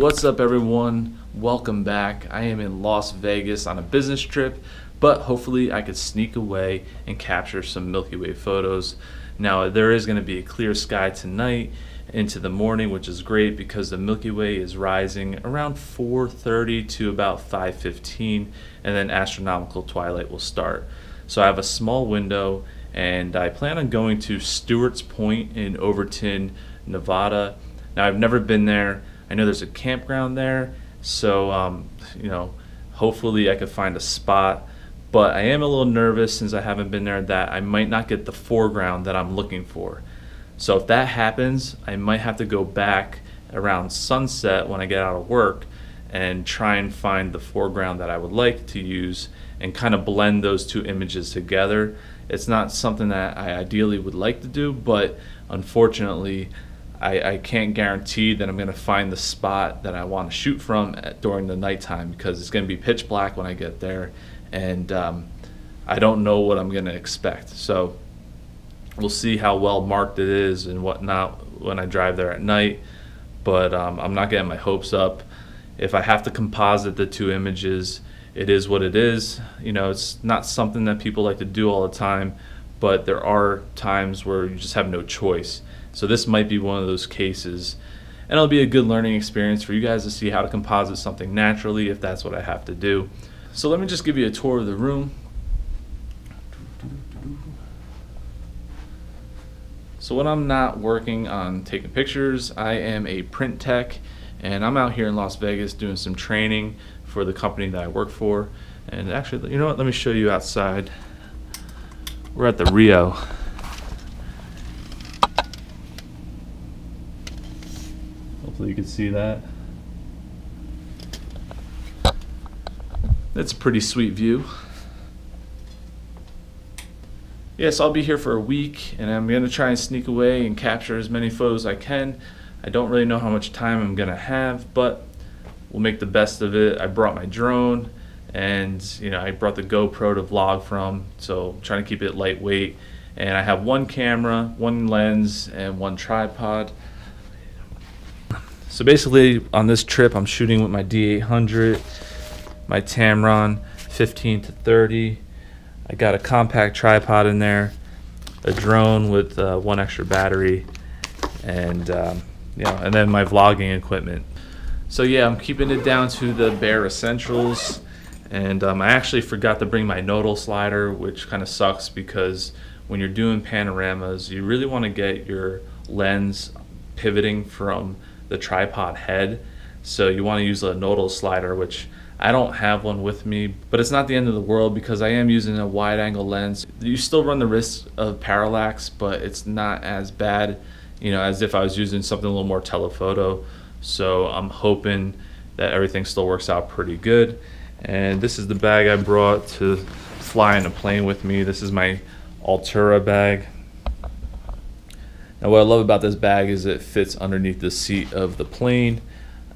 What's up, everyone? Welcome back. I am in Las Vegas on a business trip, but hopefully I could sneak away and capture some Milky Way photos. Now, there is going to be a clear sky tonight into the morning, which is great because the Milky Way is rising around 4:30 to about 5:15, and then astronomical twilight will start. So I have a small window, and I plan on going to Stewarts Point in Overton, Nevada. Now, I've never been there. I know there's a campground there, so hopefully I could find a spot. But I am a little nervous since I haven't been there that I might not get the foreground that I'm looking for. So if that happens, I might have to go back around sunset when I get out of work and try and find the foreground that I would like to use and kind of blend those two images together. It's not something that I ideally would like to do, but unfortunately I can't guarantee that I'm going to find the spot that I want to shoot from during the nighttime, because it's going to be pitch black when I get there, and I don't know what I'm going to expect. So we'll see how well marked it is and whatnot when I drive there at night, but I'm not getting my hopes up. If I have to composite the two images, it is what it is. It's not something that people like to do all the time, but there are times where you just have no choice. So this might be one of those cases, and it'll be a good learning experience for you guys to see how to composite something naturally if that's what I have to do. So let me just give you a tour of the room. So when I'm not working on taking pictures, I am a print tech, and I'm out here in Las Vegas doing some training for the company that I work for. And actually, you know what, let me show you outside. We're at the Rio. Hopefully you can see that. That's a pretty sweet view. Yes, I'll be here for a week, and I'm going to try and sneak away and capture as many photos as I can. I don't really know how much time I'm going to have, but we'll make the best of it. I brought my drone, and I brought the GoPro to vlog from, so I'm trying to keep it lightweight. And I have one camera, one lens, and one tripod. So basically on this trip I'm shooting with my D800, my Tamron 15-30. I got a compact tripod in there, a drone with one extra battery, and and then my vlogging equipment. So yeah, I'm keeping it down to the bare essentials, and I actually forgot to bring my nodal slider, which kind of sucks because when you're doing panoramas, you really want to get your lens pivoting from the tripod head, so you want to use a nodal slider, which I don't have one with me, but it's not the end of the world because I am using a wide angle lens. You still run the risk of parallax, but it's not as bad as if I was using something a little more telephoto. So I'm hoping that everything still works out pretty good. And this is the bag I brought to fly in a plane with me. This is my Altura bag. Now what I love about this bag is it fits underneath the seat of the plane,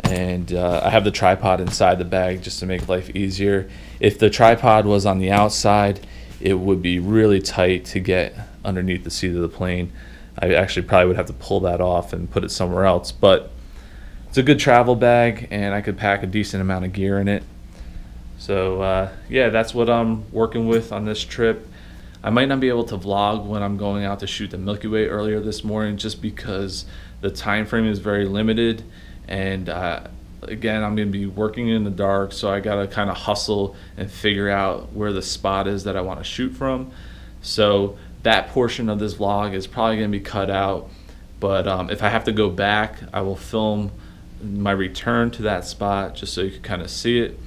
and I have the tripod inside the bag just to make life easier. If the tripod was on the outside, it would be really tight to get underneath the seat of the plane. I actually probably would have to pull that off and put it somewhere else, but it's a good travel bag, and I could pack a decent amount of gear in it. So yeah, that's what I'm working with on this trip. I might not be able to vlog when I'm going out to shoot the Milky Way earlier this morning, just because the time frame is very limited, and again, I'm going to be working in the dark, so I got to kind of hustle and figure out where the spot is that I want to shoot from. So that portion of this vlog is probably going to be cut out, but if I have to go back, I will film my return to that spot just so you can kind of see it.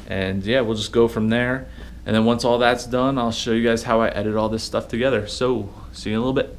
And yeah, we'll just go from there. And then once all that's done, I'll show you guys how I edit all this stuff together. So see you in a little bit.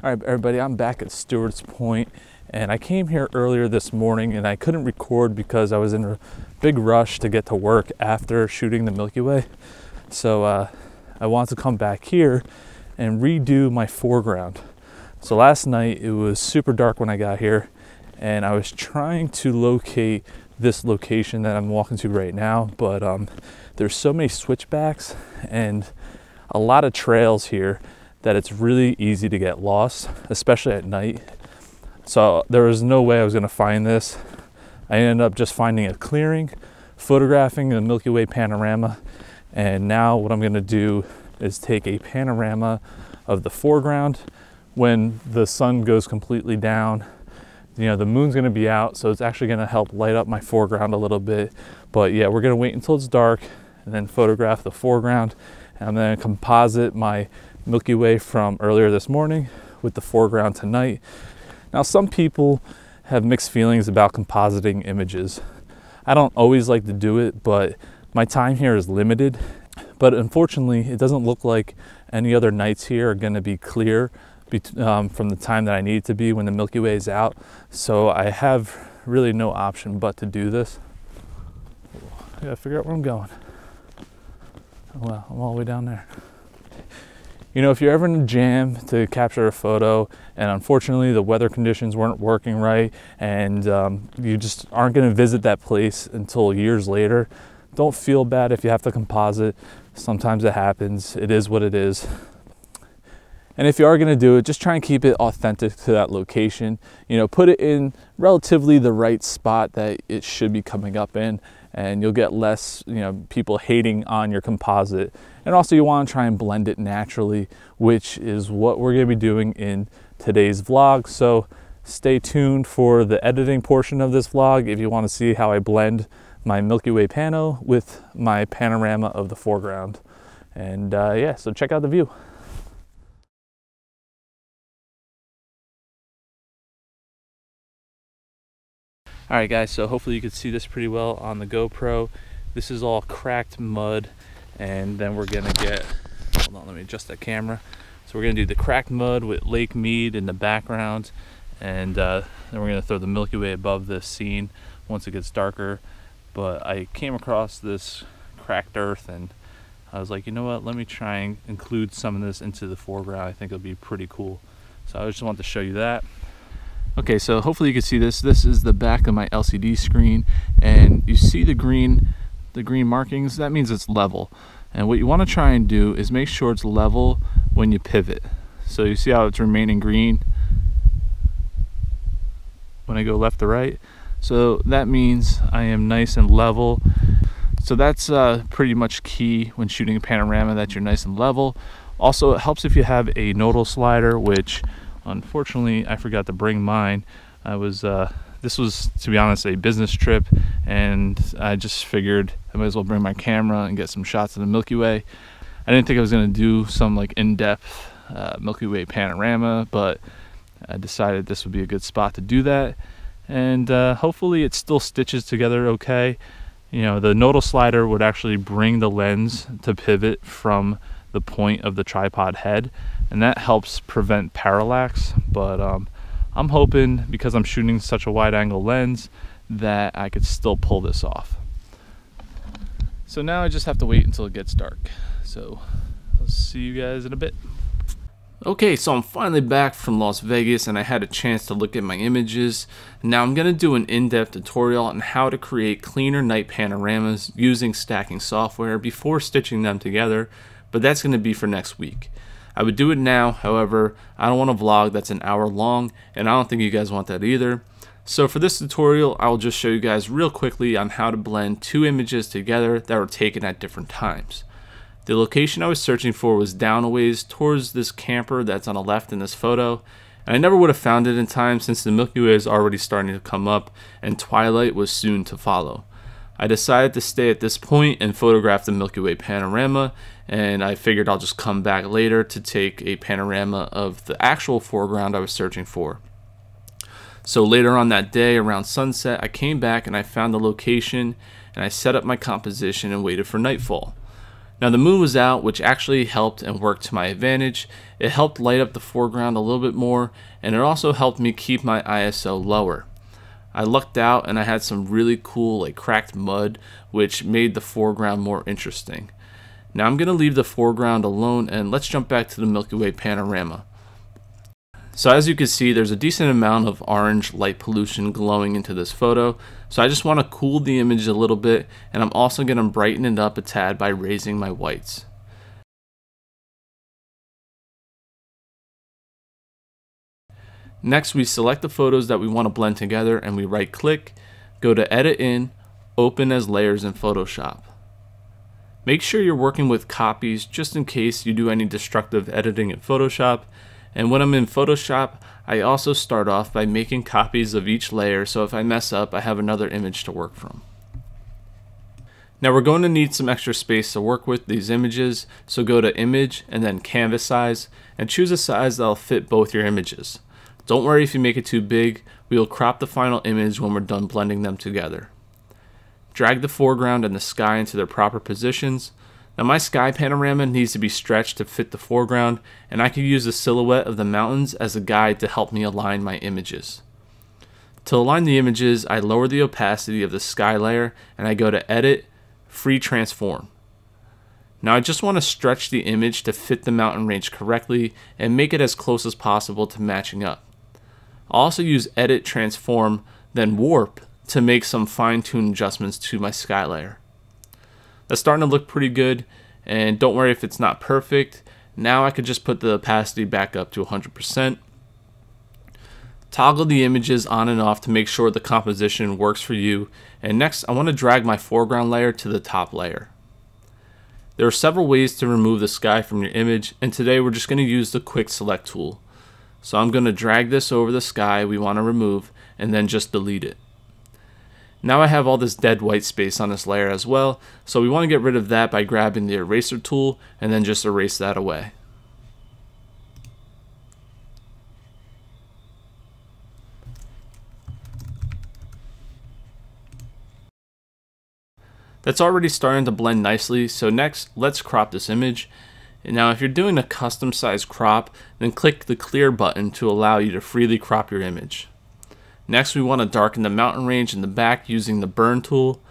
All right, everybody, I'm back at Stewarts Point, and I came here earlier this morning and I couldn't record because I was in a big rush to get to work after shooting the Milky Way. So I wanted to come back here and redo my foreground. So last night it was super dark when I got here, and I was trying to locate this location that I'm walking to right now, but there's so many switchbacks and a lot of trails here that it's really easy to get lost, especially at night. So there was no way I was gonna find this. I ended up just finding a clearing, photographing the Milky Way panorama, and now what I'm gonna do is take a panorama of the foreground when the sun goes completely down. You know, the moon's gonna be out, so it's actually gonna help light up my foreground a little bit. But yeah, we're gonna wait until it's dark and then photograph the foreground, and I'm gonna composite my Milky Way from earlier this morning with the foreground tonight. Now, some people have mixed feelings about compositing images. I don't always like to do it, but my time here is limited. But unfortunately, it doesn't look like any other nights here are gonna be clear from the time that I need it to be when the Milky Way is out. So I have really no option but to do this. I gotta figure out where I'm going. Oh, well, I'm all the way down there. You know, if you're ever in a jam to capture a photo and unfortunately the weather conditions weren't working right and you just aren't going to visit that place until years later, don't feel bad if you have to composite. Sometimes it happens. It is what it is. And if you are going to do it, just try and keep it authentic to that location. You know, put it in relatively the right spot that it should be coming up in, and you'll get less, you know, people hating on your composite. And also you want to try and blend it naturally, which is what we're going to be doing in today's vlog. So stay tuned for the editing portion of this vlog if you want to see how I blend my Milky Way pano with my panorama of the foreground. And yeah, so check out the view. All right, guys, so hopefully you can see this pretty well on the GoPro. This is all cracked mud, and then we're gonna get, hold on, let me adjust that camera. So we're gonna do the cracked mud with Lake Mead in the background, and then we're gonna throw the Milky Way above this scene once it gets darker. But I came across this cracked earth, and I was like, you know what, let me try and include some of this into the foreground. I think it'll be pretty cool. So I just wanted to show you that. Okay, so hopefully you can see this. This is the back of my LCD screen, and you see the green markings. That means it's level. And what you want to try and do is make sure it's level when you pivot. So you see how it's remaining green when I go left to right. So that means I am nice and level. So that's pretty much key when shooting a panorama, that you're nice and level. Also, it helps if you have a nodal slider, which unfortunately I forgot to bring mine. This was, to be honest, a business trip, and I just figured I might as well bring my camera and get some shots of the Milky Way. I didn't think I was going to do some like in-depth Milky Way panorama, but I decided this would be a good spot to do that. And hopefully it still stitches together okay. You know, the nodal slider would actually bring the lens to pivot from the point of the tripod head, and that helps prevent parallax. But I'm hoping, because I'm shooting such a wide angle lens, that I could still pull this off. So now I just have to wait until it gets dark. So I'll see you guys in a bit. Okay, so I'm finally back from Las Vegas, and I had a chance to look at my images. Now I'm going to do an in-depth tutorial on how to create cleaner night panoramas using stacking software before stitching them together, but that's going to be for next week. I would do it now, however, I don't want a vlog that's an hour long, and I don't think you guys want that either. So for this tutorial, I will just show you guys real quickly on how to blend two images together that were taken at different times. The location I was searching for was down a ways towards this camper that's on the left in this photo, and I never would have found it in time since the Milky Way is already starting to come up and twilight was soon to follow. I decided to stay at this point and photograph the Milky Way panorama, and I figured I'll just come back later to take a panorama of the actual foreground I was searching for. So later on that day, around sunset, I came back and I found the location, and I set up my composition and waited for nightfall. Now the moon was out, which actually helped and worked to my advantage. It helped light up the foreground a little bit more, and it also helped me keep my ISO lower. I lucked out and I had some really cool cracked mud, which made the foreground more interesting. Now I'm going to leave the foreground alone and let's jump back to the Milky Way panorama. So as you can see, there's a decent amount of orange light pollution glowing into this photo. So I just want to cool the image a little bit, and I'm also going to brighten it up a tad by raising my whites. Next, we select the photos that we want to blend together and we right click, go to Edit In, Open as Layers in Photoshop. Make sure you're working with copies just in case you do any destructive editing in Photoshop. And when I'm in Photoshop, I also start off by making copies of each layer, so if I mess up, I have another image to work from. Now we're going to need some extra space to work with these images, so go to Image and then Canvas Size, and choose a size that'll fit both your images. Don't worry if you make it too big, we will crop the final image when we're done blending them together. Drag the foreground and the sky into their proper positions. Now my sky panorama needs to be stretched to fit the foreground, and I can use the silhouette of the mountains as a guide to help me align my images. To align the images, I lower the opacity of the sky layer and I go to Edit, Free Transform. Now I just want to stretch the image to fit the mountain range correctly and make it as close as possible to matching up. I'll also use Edit, Transform, then Warp to make some fine-tuned adjustments to my sky layer. That's starting to look pretty good, and don't worry if it's not perfect. Now I could just put the opacity back up to 100%. Toggle the images on and off to make sure the composition works for you, and next I want to drag my foreground layer to the top layer. There are several ways to remove the sky from your image, and today we're just going to use the Quick Select tool. So I'm going to drag this over the sky we want to remove and then just delete it. Now I have all this dead white space on this layer as well, so we want to get rid of that by grabbing the eraser tool and then just erase that away. That's already starting to blend nicely, so next let's crop this image. And now if you're doing a custom size crop, then click the clear button to allow you to freely crop your image. Next we want to darken the mountain range in the back using the burn tool.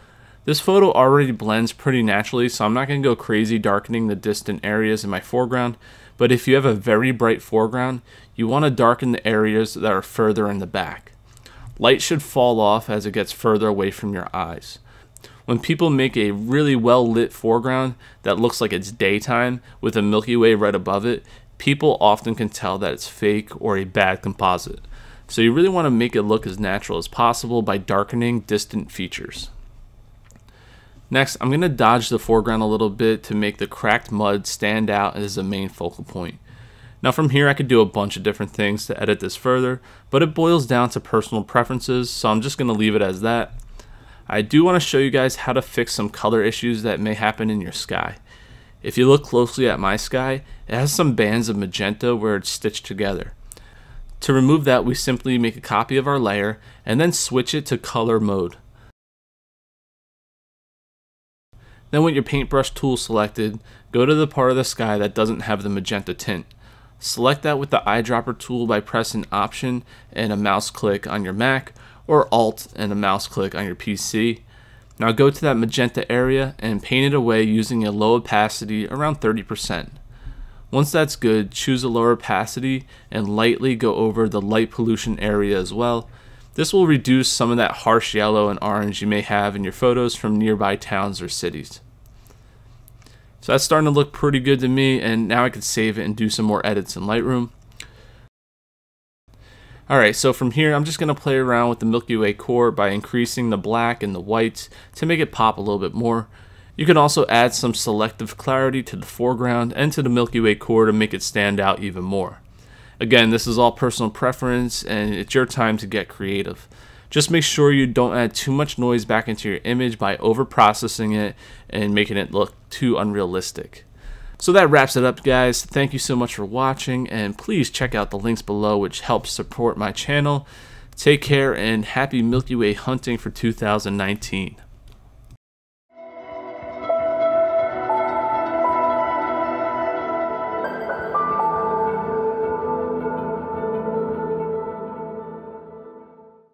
This photo already blends pretty naturally, so I'm not going to go crazy darkening the distant areas in my foreground, but if you have a very bright foreground, you want to darken the areas that are further in the back. Light should fall off as it gets further away from your eyes. When people make a really well lit foreground that looks like it's daytime with a Milky Way right above it, people often can tell that it's fake or a bad composite. So you really want to make it look as natural as possible by darkening distant features. Next, I'm going to dodge the foreground a little bit to make the cracked mud stand out as the main focal point. Now from here I could do a bunch of different things to edit this further, but it boils down to personal preferences, so I'm just going to leave it as that. I do want to show you guys how to fix some color issues that may happen in your sky. If you look closely at my sky, it has some bands of magenta where it's stitched together. To remove that, we simply make a copy of our layer and then switch it to color mode. Then with your paintbrush tool selected, go to the part of the sky that doesn't have the magenta tint. Select that with the eyedropper tool by pressing Option and a mouse click on your Mac, or Alt and a mouse click on your PC. Now go to that magenta area and paint it away using a low opacity around 30%. Once that's good, choose a lower opacity and lightly go over the light pollution area as well. This will reduce some of that harsh yellow and orange you may have in your photos from nearby towns or cities. So that's starting to look pretty good to me, and now I can save it and do some more edits in Lightroom. Alright, so from here I'm just going to play around with the Milky Way core by increasing the black and the whites to make it pop a little bit more. You can also add some selective clarity to the foreground and to the Milky Way core to make it stand out even more. Again, this is all personal preference and it's your time to get creative. Just make sure you don't add too much noise back into your image by over-processing it and making it look too unrealistic. So that wraps it up, guys. Thank you so much for watching, and please check out the links below which help support my channel. Take care and happy Milky Way hunting for 2019.